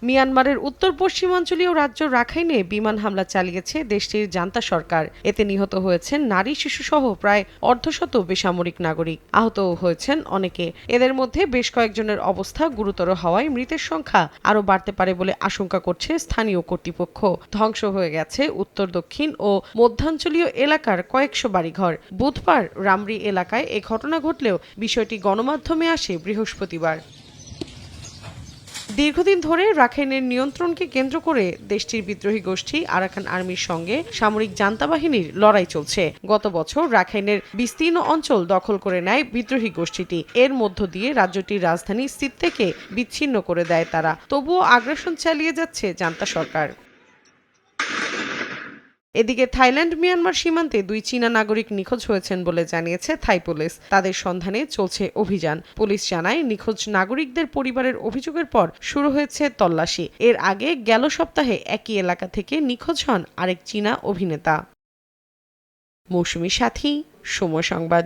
মিয়ানমারের উত্তর পশ্চিমাঞ্চলীয় রাজ্য রাখাইনে বিমান হামলা চালিয়েছে দেশটির জান্তা সরকার। এতে নিহত হয়েছেন নারী শিশুসহ প্রায় অর্ধশত বেসামরিক নাগরিক। আহতও হয়েছেন অনেকে। এদের মধ্যে বেশ কয়েকজনের অবস্থা গুরুতর হওয়ায় মৃতের সংখ্যা আরও বাড়তে পারে বলে আশঙ্কা করছে স্থানীয় কর্তৃপক্ষ। ধ্বংস হয়ে গেছে উত্তর, দক্ষিণ ও মধ্যাঞ্চলীয় এলাকার কয়েকশো বাড়িঘর। বুধবার রামরি এলাকায় এ ঘটনা ঘটলেও বিষয়টি গণমাধ্যমে আসে বৃহস্পতিবার। দীর্ঘদিন ধরে রাখাইনের নিয়ন্ত্রণকে কেন্দ্র করে দেশটির বিদ্রোহী গোষ্ঠী আরাকান আর্মির সঙ্গে সামরিক জান্তা বাহিনীর লড়াই চলছে। গত বছর রাখাইনের বিস্তীর্ণ অঞ্চল দখল করে নেয় বিদ্রোহী গোষ্ঠীটি। এর মধ্য দিয়ে রাজ্যটির রাজধানী স্থিত থেকে বিচ্ছিন্ন করে দেয় তারা। তবুও আগ্রাসন চালিয়ে যাচ্ছে জান্তা সরকার। এদিকে থাইল্যান্ড মিয়ানমার সীমান্তে 2 চীনা নাগরিক নিখোঁজ হয়েছেন বলে জানিয়েছে থাই পুলিশ। তাদের সন্ধানে চলছে অভিযান। পুলিশ জানায়, নিখোঁজ নাগরিকদের পরিবারের অভিযোগের পর শুরু হয়েছে তল্লাশি। এর আগে গেল সপ্তাহে একই এলাকা থেকে নিখোঁজ হন আরেক চীনা অভিনেতা। মৌসুমী সাথী, সময় সংবাদ।